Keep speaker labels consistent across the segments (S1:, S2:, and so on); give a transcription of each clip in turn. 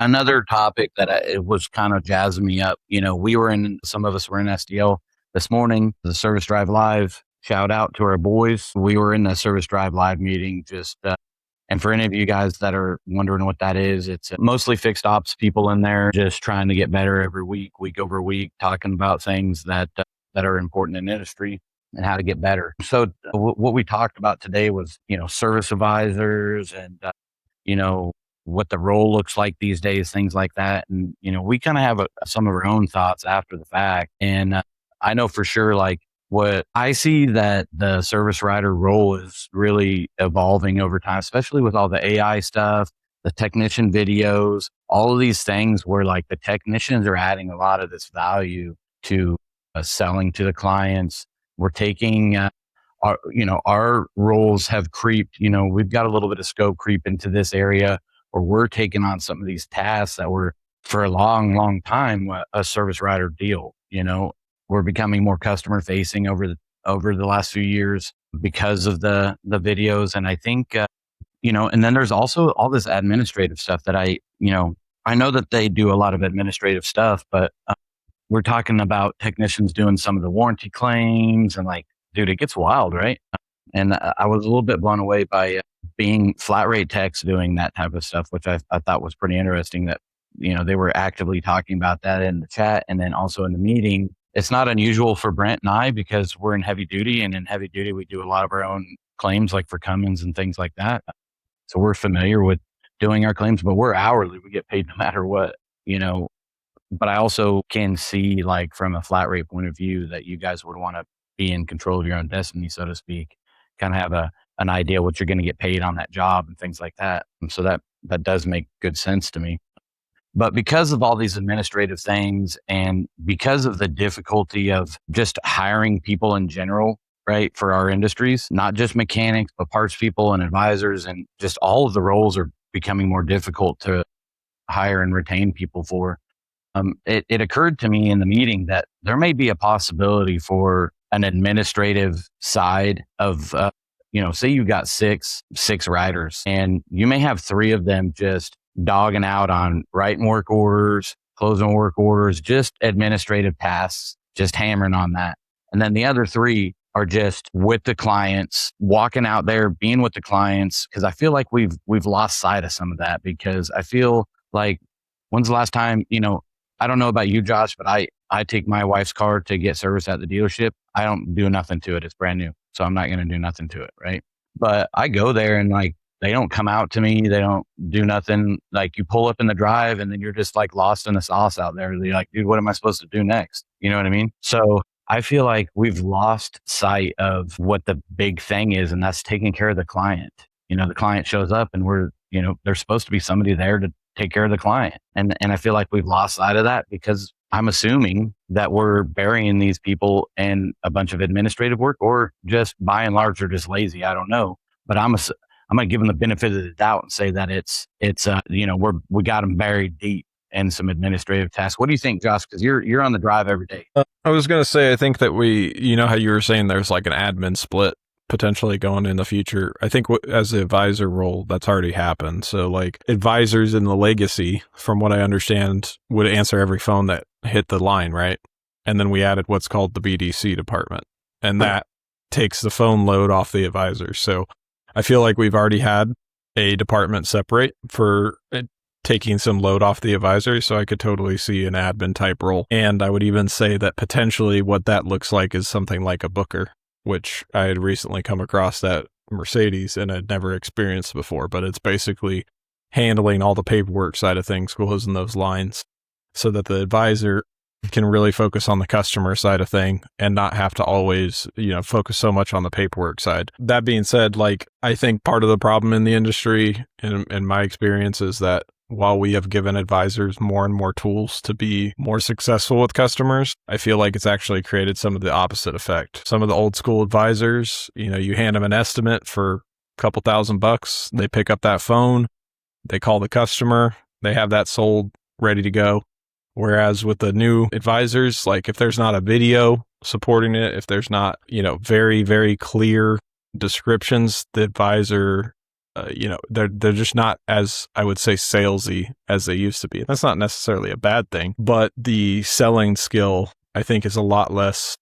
S1: another topic that it was kind of jazzing me up. Some of us were in SDL this morning, the Service Drive Live. Shout out to our boys. We were in the Service Drive Live meeting and for any of you guys that are wondering what that is, it's mostly fixed ops people in there just trying to get better every week over week, talking about things that are important in industry and how to get better. So what we talked about today was, service advisors and, what the role looks like these days, things like that. And, we kind of have some of our own thoughts after the fact. And I know for sure, like, what I see that the service writer role is really evolving over time, especially with all the AI stuff, the technician videos, all of these things where like the technicians are adding a lot of this value to selling to the clients. We're taking our roles have creeped. We've got a little bit of scope creep into this area, or we're taking on some of these tasks that were for a long, long time a service writer deal. We're becoming more customer facing over the last few years because of the videos. And I think, and then there's also all this administrative stuff that I know that they do a lot of administrative stuff, but we're talking about technicians doing some of the warranty claims and like, dude, it gets wild, right? And I was a little bit blown away by being flat rate techs doing that type of stuff, which I thought was pretty interesting that, they were actively talking about that in the chat and then also in the meeting. It's not unusual for Brent and I because we're in heavy duty, and in heavy duty, we do a lot of our own claims, like for Cummins and things like that. So we're familiar with doing our claims, but we're hourly. We get paid no matter what, but I also can see, like, from a flat rate point of view, that you guys would want to be in control of your own destiny, so to speak, kind of have an idea what you're going to get paid on that job and things like that. And so that does make good sense to me. But because of all these administrative things and because of the difficulty of just hiring people in general, right, for our industries, not just mechanics, but parts people and advisors, and just all of the roles are becoming more difficult to hire and retain people for. It occurred to me in the meeting that there may be a possibility for an administrative side of, say you got six riders and you may have three of them just dogging out on writing work orders, closing work orders, just administrative tasks, just hammering on that. And then the other three are just with the clients, walking out there, being with the clients. Cause I feel like we've lost sight of some of that, because I feel like, when's the last time, I don't know about you, Josh, but I take my wife's car to get service at the dealership. I don't do nothing to it. It's brand new. So I'm not going to do nothing to it. Right. But I go there and like, they don't come out to me. They don't do nothing. Like, you pull up in the drive and then you're just like lost in the sauce out there. You're like, dude, what am I supposed to do next? You know what I mean? So I feel like we've lost sight of what the big thing is, and that's taking care of the client. The client shows up and there's supposed to be somebody there to take care of the client. And I feel like we've lost sight of that because I'm assuming that we're burying these people in a bunch of administrative work, or just by and large, they're just lazy. I don't know, but I'm going to give them the benefit of the doubt and say that we got them buried deep in some administrative tasks. What do you think, Josh? Because you're on the drive every day.
S2: I was going to say, I think that how you were saying there's like an admin split potentially going in the future. I think as the advisor role, that's already happened. So like advisors in the legacy, from what I understand, would answer every phone that hit the line, right? And then we added what's called the BDC department, and that takes the phone load off the advisors. So I feel like we've already had a department separate for taking some load off the advisors. So I could totally see an admin type role. And I would even say that potentially what that looks like is something like a booker, which I had recently come across at Mercedes and had never experienced before. But it's basically handling all the paperwork side of things, closing those lines, so that the advisor can really focus on the customer side of thing and not have to always, focus so much on the paperwork side. That being said, like, I think part of the problem in the industry, in my experience, is that while we have given advisors more and more tools to be more successful with customers, I feel like it's actually created some of the opposite effect. Some of the old school advisors, you hand them an estimate for a couple $1,000, they pick up that phone, they call the customer, they have that sold, ready to go. Whereas with the new advisors, like, if there's not a video supporting it, if there's not, very, very clear descriptions, the advisor they're just not as, I would say, salesy as they used to be. That's not necessarily a bad thing, but the selling skill, I think, is a lot less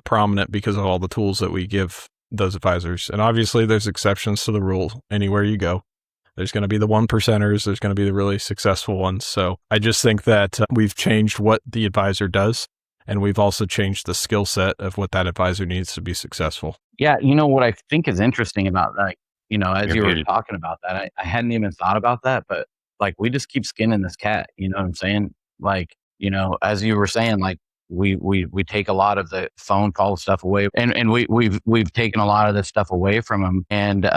S2: prominent because of all the tools that we give those advisors. And obviously there's exceptions to the rule anywhere you go. There's going to be the 1%ers. There's going to be the really successful ones. So I just think that we've changed what the advisor does, and we've also changed the skill set of what that advisor needs to be successful.
S1: Yeah, what I think is interesting about that, as you were talking about that, I hadn't even thought about that, but like we just keep skinning this cat. You know what I'm saying? Like, as you were saying, like we take a lot of the phone call stuff away, and we've taken a lot of this stuff away from them, and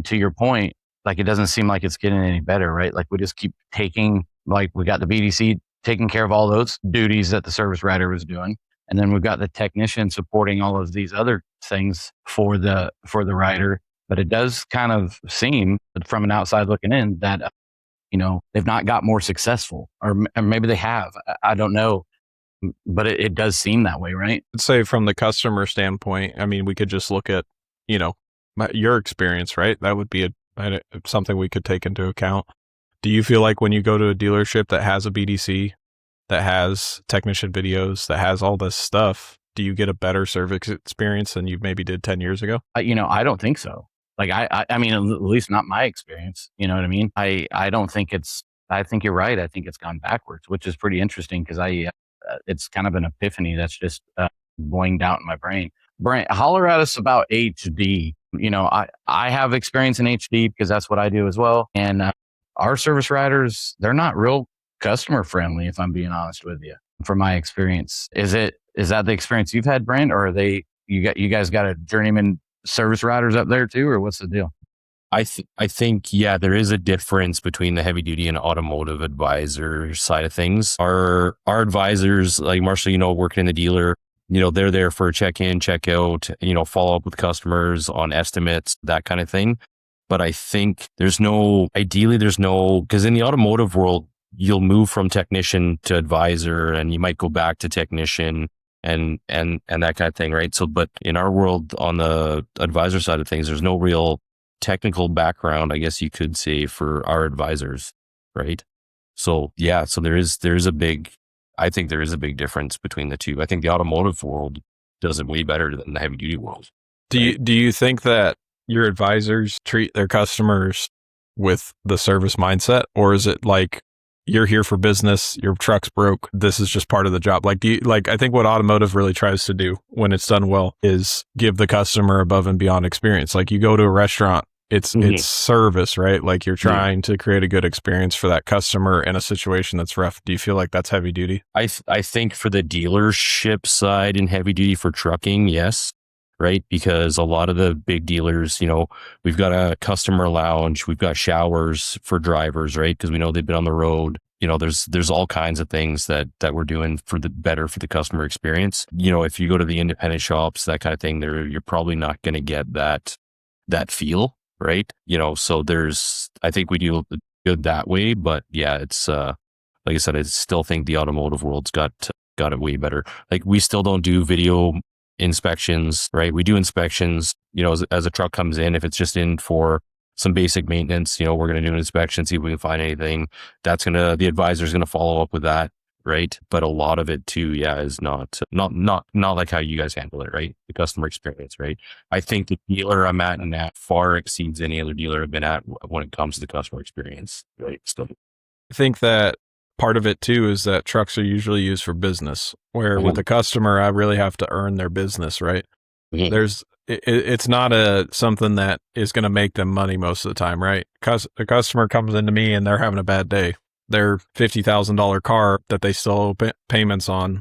S1: to your point, like it doesn't seem like it's getting any better, right? Like we just keep taking, like we got the BDC taking care of all those duties that the service writer was doing. And then we've got the technician supporting all of these other things for the rider. But it does kind of seem from an outside looking in that, they've not got more successful, or maybe they have. I don't know. But it does seem that way, right?
S2: I'd say from the customer standpoint, I mean, we could just look at, your experience, right? That would be something we could take into account. Do you feel like when you go to a dealership that has a BDC, that has technician videos, that has all this stuff, do you get a better service experience than you maybe did 10 years ago?
S1: I don't think so. Like, I mean, at least not my experience. You know what I mean? I don't think I think you're right. I think it's gone backwards, which is pretty interesting because it's kind of an epiphany that's just going down in my brain. Brent, holler at us about HD. I have experience in HD because that's what I do as well. And our service riders, they're not real customer friendly, if I'm being honest with you, from my experience. Is that the experience you've had, Brent, or you guys got a journeyman service riders up there too, or what's the deal?
S3: I think, yeah, there is a difference between the heavy duty and automotive advisor side of things. Our advisors, like Marshall, working in the dealer, they're there for check in, check out, follow up with customers on estimates, that kind of thing. But I think because in the automotive world, you'll move from technician to advisor, and you might go back to technician and that kind of thing, right? So, but in our world, on the advisor side of things, there's no real technical background, I guess you could say, for our advisors, right? So yeah, so I think there is a big difference between the two. I think the automotive world does it way better than the heavy duty world.
S2: Do you think that your advisors treat their customers with the service mindset, or is it like, you're here for business, your truck's broke, this is just part of the job? Like, I think what automotive really tries to do when it's done well is give the customer above and beyond experience. Like, you go to a restaurant, it's service, right? Like, you're trying to create a good experience for that customer in a situation that's rough. Do you feel like that's heavy duty?
S3: I think for the dealership side in heavy duty for trucking, yes. Right? Because a lot of the big dealers, we've got a customer lounge, we've got showers for drivers, right? Because we know they've been on the road. There's all kinds of things that we're doing for the better for the customer experience. If you go to the independent shops, that kind of thing, you're probably not going to get that feel, right? So I think we do good that way, but yeah, it's like I said, I still think the automotive world's got it way better. Like, we still don't do video inspections, right? We do inspections, as a truck comes in, if it's just in for some basic maintenance, we're going to do an inspection, see if we can find anything. The advisor's going to follow up with that, right? But a lot of it too, yeah, is not like how you guys handle it, right? The customer experience, right? I think the dealer I'm at now far exceeds any other dealer I've been at when it comes to the customer experience, right? So
S2: I think that part of it too is that trucks are usually used for business, where with a customer, I really have to earn their business, right? It's not something that is going to make them money most of the time, right? A customer comes into me and they're having a bad day. Their $50,000 car that they still owe payments on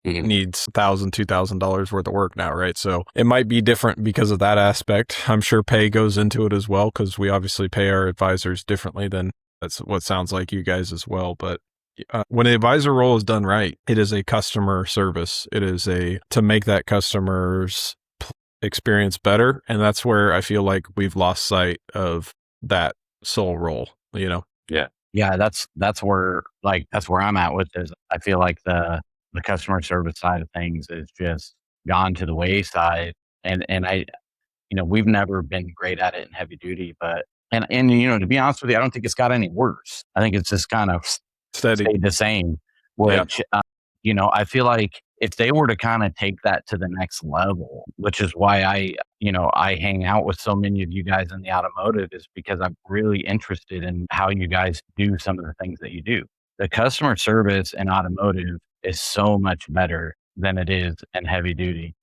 S2: needs $1,000, $2,000 worth of work now, right? So it might be different because of that aspect. I'm sure pay goes into it as well, because we obviously pay our advisors differently than that's what sounds like you guys as well. But when the advisor role is done right, it is a customer service. It is to make that customer's experience better. And that's where I feel like we've lost sight of that sole role,
S1: Yeah. Yeah. That's where I'm at with this. I feel like the customer service side of things is just gone to the wayside. And I, we've never been great at it in heavy duty, but And you know, to be honest with you, I don't think it's got any worse. I think it's just kind of
S2: Steady.
S1: stayed the same,
S2: Yeah.
S1: which, you know, I feel like if they were to kind of take that to the next level, which is why I hang out with so many of you guys in the automotive, is because I'm really interested in how you guys do some of the things that you do. The customer service in automotive is so much better than it is in heavy duty.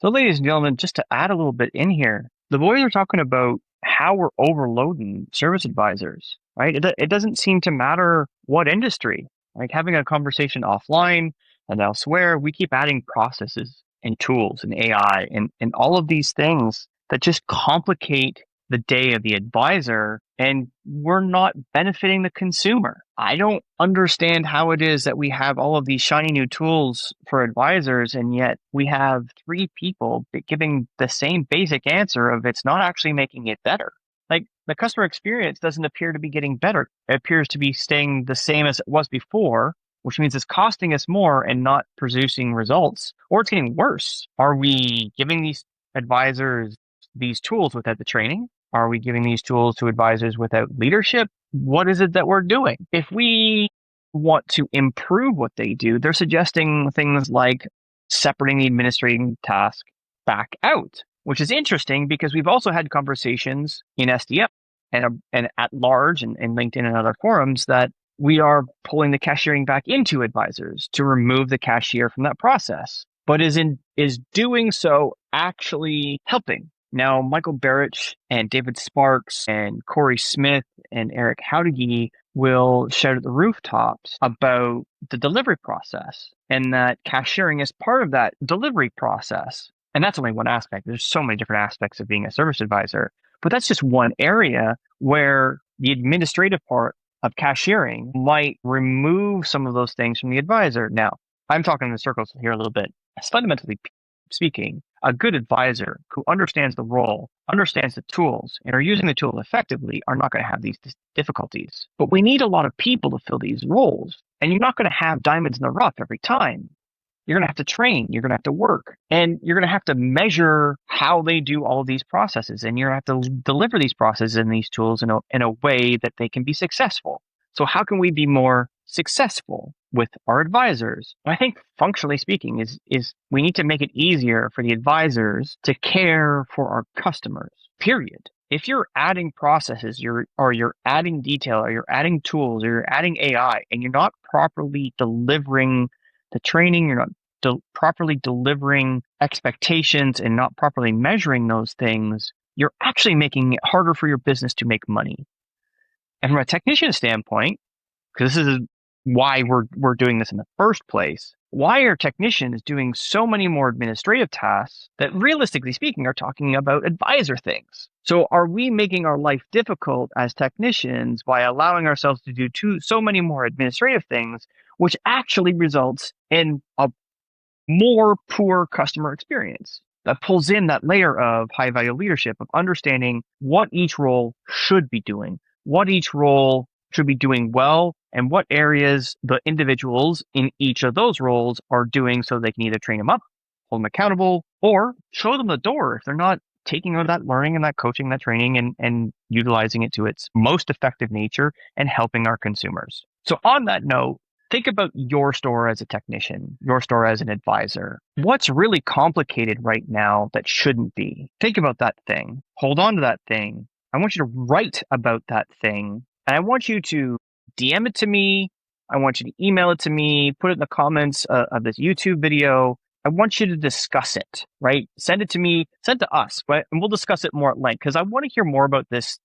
S4: So, ladies and gentlemen, just to add a little bit in here, the boys are talking about how we're overloading service advisors, right? It doesn't seem to matter what industry. Like having a conversation offline and elsewhere, we keep adding processes and tools and AI and all of these things that just complicate the day of the advisor, and we're not benefiting the consumer. I don't understand how it is that we have all of these shiny new tools for advisors, and yet we have 3 people giving the same basic answer of it's not actually making it better. Like the customer experience doesn't appear to be getting better. It appears to be staying the same as it was before, which means it's costing us more and not producing results, or it's getting worse. Are we giving these advisors these tools without the training? Are we giving these tools to advisors without leadership? What is it that we're doing? If we want to improve what they do, they're suggesting things like separating the administrating task back out, which is interesting because we've also had conversations in SDF and at large and LinkedIn and other forums that we are pulling the cashiering back into advisors to remove the cashier from that process. But is doing so actually helping? Now, Michael Barrich and David Sparks and Corey Smith and Eric Howdegi will shout at the rooftops about the delivery process and that cashiering is part of that delivery process. And that's only one aspect. There's so many different aspects of being a service advisor, but that's just one area where the administrative part of cashiering might remove some of those things from the advisor. Now, I'm talking in circles here a little bit. Fundamentally speaking, a good advisor who understands the role, understands the tools, and are using the tools effectively are not going to have these difficulties. But we need a lot of people to fill these roles, and you're not going to have diamonds in the rough every time. You're going to have to train, you're going to have to work, and you're going to have to measure how they do all of these processes, and you're going to have to deliver these processes and these tools in a way that they can be successful. So how can we be more successful with our advisors? I think functionally speaking is we need to make it easier for the advisors to care for our customers, period. If you're adding processes, you're adding detail, or you're adding tools, or you're adding AI, and you're not properly delivering the training, you're not properly delivering expectations and not properly measuring those things, you're actually making it harder for your business to make money. And from a technician standpoint, because this is why we're doing this in the first place, why are technicians doing so many more administrative tasks that realistically speaking are talking about advisor things? So are we making our life difficult as technicians by allowing ourselves to do so many more administrative things, which actually results in a more poor customer experience? That pulls in that layer of high value leadership, of understanding what each role should be doing, what each role should be doing well, and what areas the individuals in each of those roles are doing, so they can either train them up, hold them accountable, or show them the door if they're not taking on that learning and that coaching, that training, and utilizing it to its most effective nature and helping our consumers. So on that note, think about your store as a technician, your store as an advisor. What's really complicated right now that shouldn't be? Think about that thing. Hold on to that thing. I want you to write about that thing. And I want you to DM it to me. I want you to email it to me, put it in the comments of this YouTube video. I want you to discuss it, right? Send it to me, send it to us, right? And we'll discuss it more at length because I want to hear more about this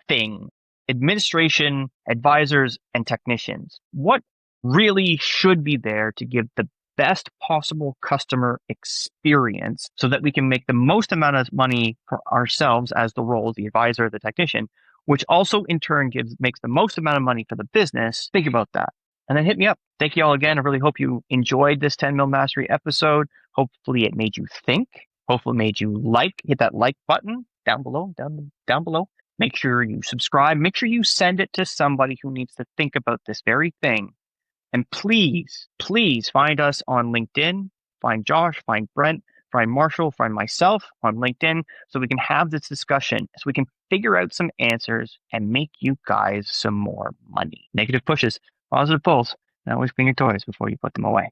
S4: thing. Administration, advisors, and technicians. What really should be there to give the best possible customer experience so that we can make the most amount of money for ourselves as the role, the advisor, the technician, which also in turn makes the most amount of money for the business. Think about that. And then hit me up. Thank you all again. I really hope you enjoyed this 10 Mil Mastery episode. Hopefully it made you think. Hopefully it made you hit that like button down below, down below. Make sure you subscribe. Make sure you send it to somebody who needs to think about this very thing. And please, please find us on LinkedIn. Find Josh, find Brent, find Marshall, find myself on LinkedIn, so we can have this discussion, so we can figure out some answers and make you guys some more money. Negative pushes, positive pulls. And always clean your toys before you put them away.